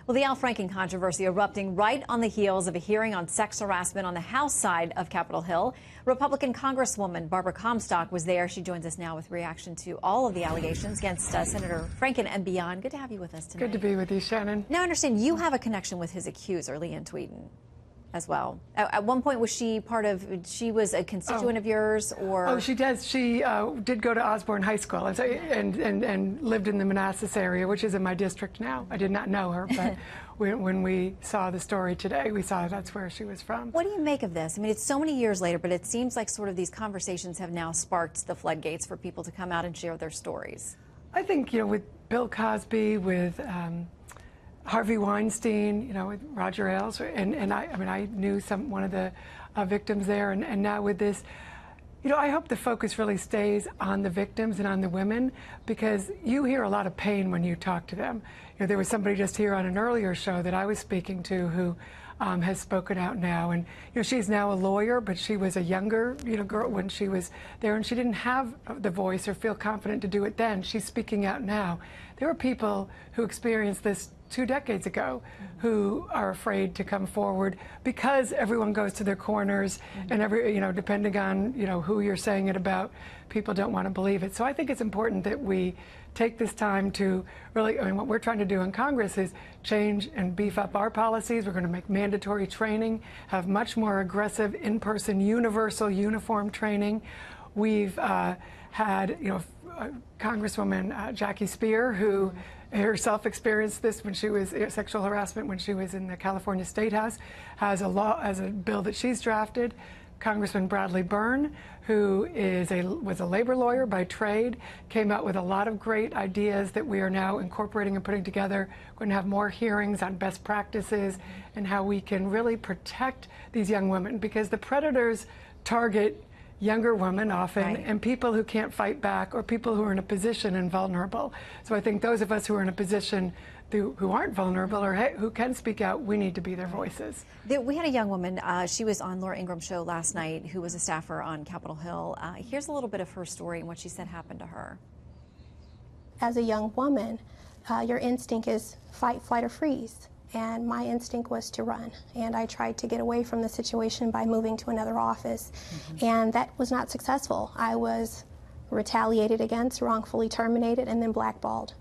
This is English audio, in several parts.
Well, the Al Franken controversy erupting right on the heels of a hearing on sex harassment on the House side of Capitol Hill. Republican Congresswoman Barbara Comstock was there. She joins us now with reaction to all of the allegations against Senator Franken and beyond. Good to have you with us tonight. Good to be with you, Shannon. Now, I understand you have a connection with his accuser, Leanne Tweeden, as well. At one point, was she she was a constituent of yours, or? Oh, she does. She did go to Osborne High School and lived in the Manassas area, which is in my district now. I did not know her, but when we saw the story today, we saw that's where she was from. What do you make of this? I mean, it's so many years later, but it seems like sort of these conversations have now sparked the floodgates for people to come out and share their stories. I think, with Bill Cosby, with Harvey Weinstein, with Roger Ailes, and I knew one of the victims there, and now with this, I hope the focus really stays on the victims and on the women, because you hear a lot of pain when you talk to them. There was somebody just here on an earlier show that I was speaking to who has spoken out now, and she's now a lawyer, but she was a younger girl when she was there, and she didn't have the voice or feel confident to do it then. She's speaking out now. There are people who experienced this 2 decades ago who are afraid to come forward because everyone goes to their corners, and depending on who you're saying it about, people don't want to believe it. So I think it's important that we take this time to really, what we're trying to do in Congress is change and beef up our policies. We're going to make mandatory training, have much more aggressive in-person universal uniform training. We've had Congresswoman Jackie Speier, who herself experienced this when she was sexual harassment when she was in the California State House, has a bill that she's drafted. Congressman Bradley Byrne, who was a labor lawyer by trade, came out with a lot of great ideas that we are now incorporating and putting together. We're going to have more hearings on best practices and how we can really protect these young women, because the predators target younger women often, right, and people who can't fight back, or people who are in a position and vulnerable. So I think those of us who are in a position who aren't vulnerable or who can speak out, we need to be their voices. We had a young woman, she was on Laura Ingraham's show last night, who was a staffer on Capitol Hill. Here's a little bit of her story and what she said happened to her. As a young woman, your instinct is fight, flight, or freeze. And my instinct was to run. And I tried to get away from the situation by moving to another office. And that was not successful. I was retaliated against, wrongfully terminated, and then blackballed.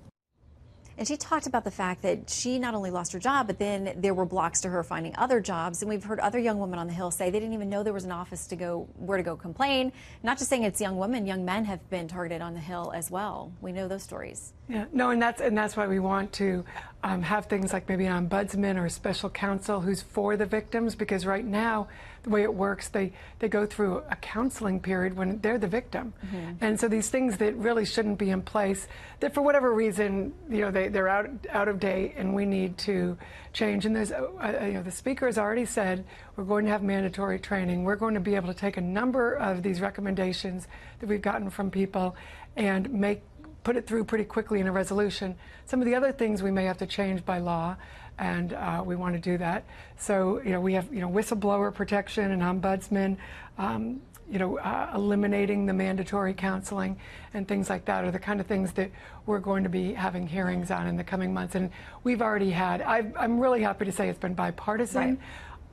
And she talked about the fact that she not only lost her job, but then there were blocks to her finding other jobs. And we've heard other young women on the Hill say they didn't even know there was an office where to go complain. Not just saying it's young women, young men have been targeted on the Hill as well. We know those stories. Yeah, no, and that's why we want to have things like maybe an ombudsman or a special counsel who's for the victims, because right now the way it works, they go through a counseling period when they're the victim. And so these things that really shouldn't be in place, that for whatever reason, they're out of date, and we need to change. And there's the speaker has already said we're going to have mandatory training. We're going to be able to take a number of these recommendations that we've gotten from people and put it through pretty quickly in a resolution. Some of the other things we may have to change by law, and we want to do that. So, we have, whistleblower protection and ombudsman, eliminating the mandatory counseling and things like that are the kind of things that we're going to be having hearings on in the coming months. And we've already had, I'm really happy to say it's been bipartisan. Right.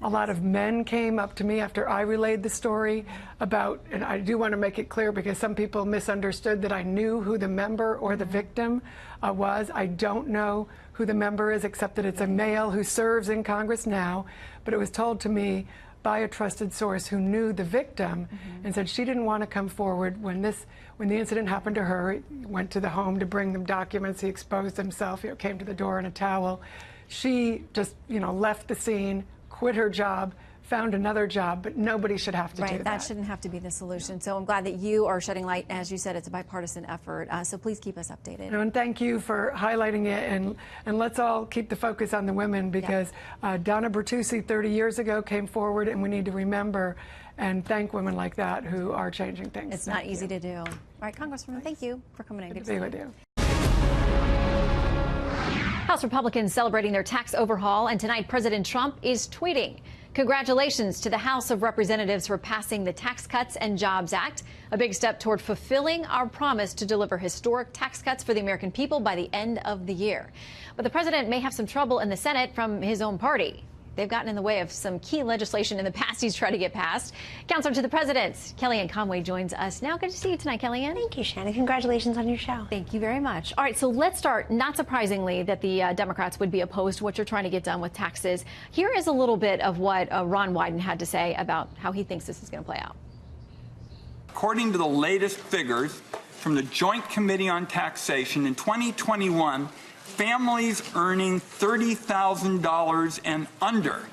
A lot of men came up to me after I relayed the story about, and I do want to make it clear because some people misunderstood that I knew who the member or the victim was. I don't know who the member is, except that it's a male who serves in Congress now, but it was told to me by a trusted source who knew the victim and said she didn't want to come forward when the incident happened to her. He went to the home to bring them documents. He exposed himself, came to the door in a towel. She just, left the scene, quit her job, found another job, but nobody should have to do that. Right, that shouldn't have to be the solution. So I'm glad that you are shedding light. As you said, it's a bipartisan effort, so please keep us updated. And thank you for highlighting it, and let's all keep the focus on the women, because Donna Bertucci 30 years ago came forward, and we need to remember and thank women like that who are changing things. It's not easy to do. All right, Congresswoman, thank you for coming in. Good to be with you. House Republicans celebrating their tax overhaul, and tonight President Trump is tweeting. Congratulations to the House of Representatives for passing the Tax Cuts and Jobs Act, a big step toward fulfilling our promise to deliver historic tax cuts for the American people by the end of the year. But the president may have some trouble in the Senate from his own party. They've gotten in the way of some key legislation in the past he's tried to get passed. Counselor to the President, Kellyanne Conway, joins us now. Good to see you tonight, Kellyanne. Thank you, Shannon. Congratulations on your show. Thank you very much. All right, so let's start. Not surprisingly that the Democrats would be opposed to what you're trying to get done with taxes. Here is a little bit of what Ron Wyden had to say about how he thinks this is going to play out. According to the latest figures from the Joint Committee on Taxation, in 2021, families earning $30,000 and under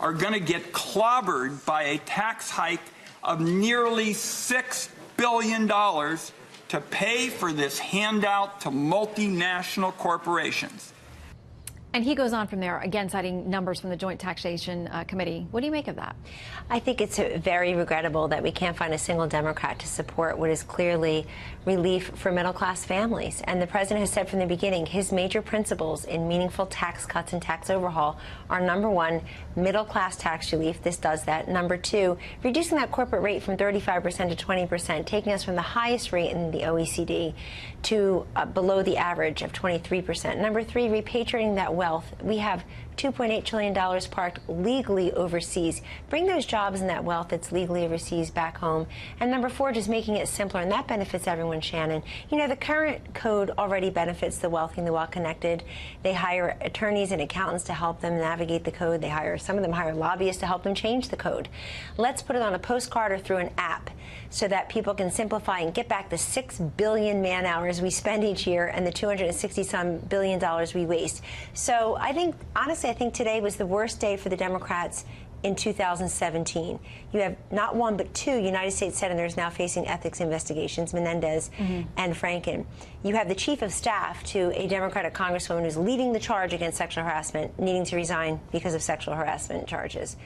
are going to get clobbered by a tax hike of nearly $6 billion to pay for this handout to multinational corporations. And he goes on from there, again, citing numbers from the Joint Taxation Committee. What do you make of that? I think it's very regrettable that we can't find a single Democrat to support what is clearly relief for middle-class families. And the president has said from the beginning his major principles in meaningful tax cuts and tax overhaul are, number one, middle-class tax relief. This does that. Number two, reducing that corporate rate from 35% to 20%, taking us from the highest rate in the OECD to below the average of 23%. Number three, repatriating that wealth. We have $2.8 trillion parked legally overseas. Bring those jobs and that wealth that's legally overseas back home. And number four, just making it simpler, and that benefits everyone, Shannon. You know, the current code already benefits the wealthy and the well-connected. They hire attorneys and accountants to help them navigate the code. Some of them hire lobbyists to help them change the code. Let's put it on a postcard or through an app so that people can simplify and get back the 6 billion man-hours we spend each year and the $260-some billion we waste. So I think, honestly, I think today was the worst day for the Democrats in 2017. You have not one but two United States senators now facing ethics investigations, Menendez and Franken. You have the chief of staff to a Democratic congresswoman who's leading the charge against sexual harassment, needing to resign because of sexual harassment charges.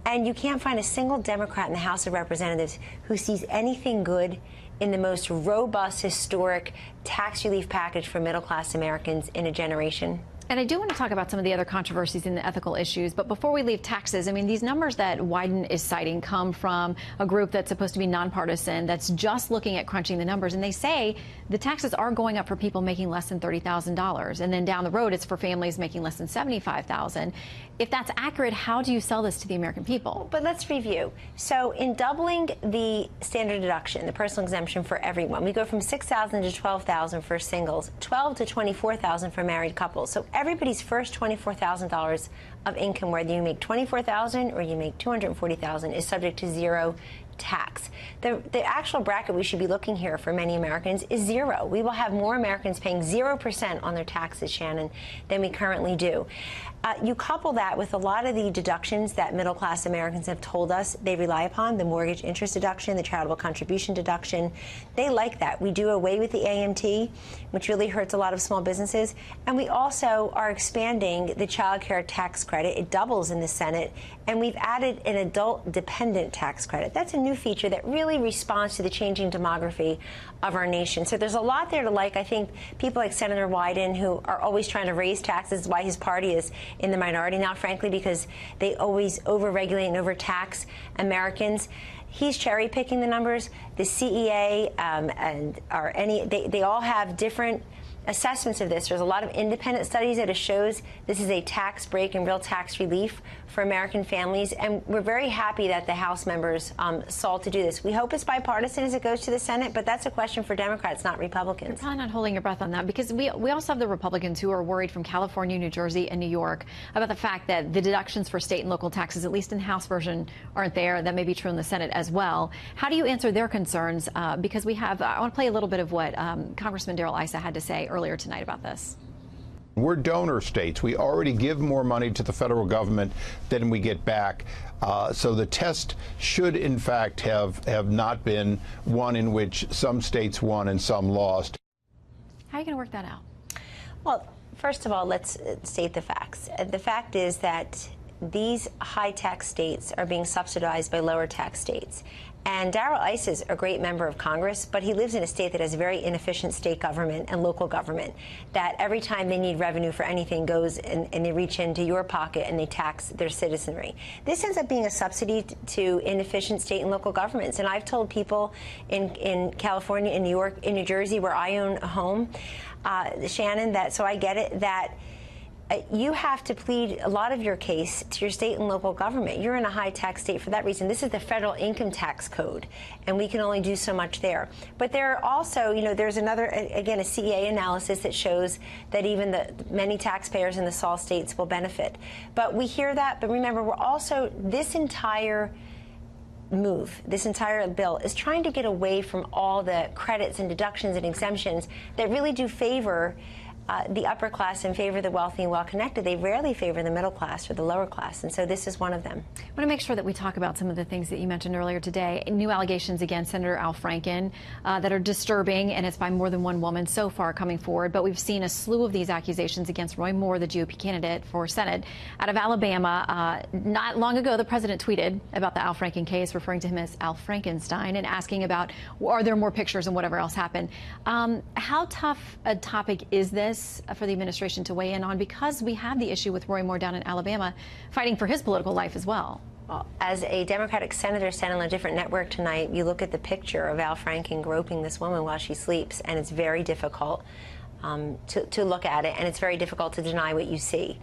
And you can't find a single Democrat in the House of Representatives who sees anything good in the most robust, historic tax relief package for middle-class Americans in a generation. And I do want to talk about some of the other controversies in the ethical issues. But before we leave taxes, I mean, these numbers that Wyden is citing come from a group that's supposed to be nonpartisan, that's just looking at crunching the numbers. And they say the taxes are going up for people making less than $30,000. And then down the road, it's for families making less than $75,000. If that's accurate, how do you sell this to the American people? But let's review. So in doubling the standard deduction, the personal exemption for everyone, we go from $6,000 to $12,000 for singles, $12,000 to $24,000 for married couples. So everybody's first $24,000 of income, whether you make $24,000 or you make $240,000, is subject to zero tax. The actual bracket we should be looking here for many Americans is zero. We will have more Americans paying 0% on their taxes, Shannon, than we currently do. You couple that with a lot of the deductions that middle-class Americans have told us they rely upon, the mortgage interest deduction, the charitable contribution deduction. They like that. We do away with the AMT, which really hurts a lot of small businesses. And we also are expanding the child care tax credit. It doubles in the Senate. And we've added an adult-dependent tax credit. That's a new feature that really responds to the changing demography of our nation. So there's a lot there to like. I think people like Senator Wyden, who are always trying to raise taxes, why his party is in the minority now, frankly, because they always over-regulate and overtax Americans. He's cherry-picking the numbers. The CEA they all have different assessments of this. There's a lot of independent studies that shows this is a tax break and real tax relief for American families, and we're very happy that the House members saw to do this. We hope it's bipartisan as it goes to the Senate, but that's a question for Democrats, not Republicans. You're probably not holding your breath on that, because we also have the Republicans who are worried from California, New Jersey, and New York about the fact that the deductions for state and local taxes, at least in the House version, aren't there. That may be true in the Senate as well. How do you answer their concerns? Because we have, I want to play a little bit of what Congressman Darrell Issa had to say earlier tonight about this. We're donor states. We already give more money to the federal government than we get back. So the test should, in fact, have not been one in which some states won and some lost. How are you going to work that out? Well, first of all, let's state the facts. The fact is that these high-tax states are being subsidized by lower-tax states. And Darrell Issa is a great member of Congress, but he lives in a state that has very inefficient state government and local government, that every time they need revenue for anything goes and they reach into your pocket and they tax their citizenry. This ends up being a subsidy to inefficient state and local governments. And I've told people in California, in New York, in New Jersey, where I own a home, Shannon, that, so I get it, that you have to plead a lot of your case to your state and local government. You're in a high-tax state for that reason. This is the federal income tax code, and we can only do so much there. But there are also, you know, there's another, again, a CEA analysis that shows that even the many taxpayers in the SAL states will benefit. But we hear that, but remember, we're also, this entire move, this entire bill is trying to get away from all the credits and deductions and exemptions that really do favor the upper class and favor the wealthy and well-connected. They rarely favor the middle class or the lower class, and so this is one of them. I want to make sure that we talk about some of the things that you mentioned earlier today. New allegations against Senator Al Franken that are disturbing, and it's by more than one woman so far coming forward. But we've seen a slew of these accusations against Roy Moore, the GOP candidate for Senate out of Alabama. Not long ago, the president tweeted about the Al Franken case, referring to him as Al Frankenstein and asking about, are there more pictures and whatever else happened. How tough a topic is this for the administration to weigh in on, because we have the issue with Roy Moore down in Alabama fighting for his political life as well? Well, as a Democratic senator sent on a different network tonight, you look at the picture of Al Franken groping this woman while she sleeps, and it's very difficult to look at it, and it's very difficult to deny what you see.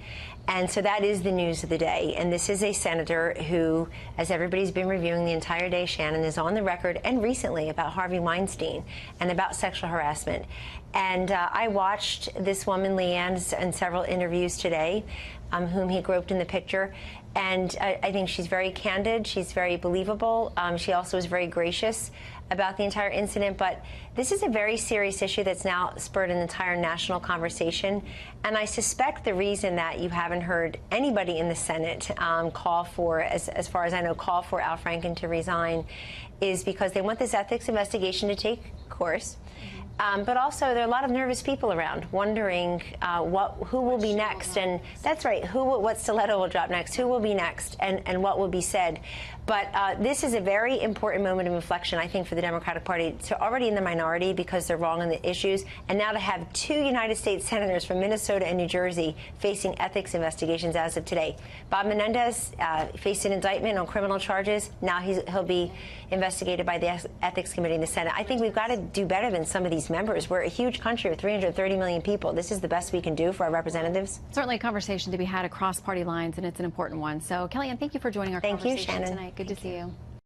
And so that is the news of the day. And this is a senator who, as everybody's been reviewing the entire day, Shannon, is on the record and recently about Harvey Weinstein and about sexual harassment. And I watched this woman, Leanne, in several interviews today, whom he groped in the picture. And I think she's very candid. She's very believable. She also is very gracious about the entire incident. But this is a very serious issue that's now spurred an entire national conversation. And I suspect the reason that you haven't heard anybody in the Senate call for, as far as I know, call for Al Franken to resign is because they want this ethics investigation to take course. But also, there are a lot of nervous people around wondering who will be next. And that's right, what stiletto will drop next, who will be next, and what will be said. But this is a very important moment of inflection, I think, for the Democratic Party, to already in the minority because they're wrong on the issues, and now to have two United States senators from Minnesota and New Jersey facing ethics investigations as of today. Bob Menendez faced an indictment on criminal charges. Now he'll be investigated by the Ethics Committee in the Senate. I think we've got to do better than some of these members. We're a huge country with 330 million people. This is the best we can do for our representatives. Certainly a conversation to be had across party lines, and it's an important one. So, Kellyanne, thank you for joining our conversation tonight. Good to see you.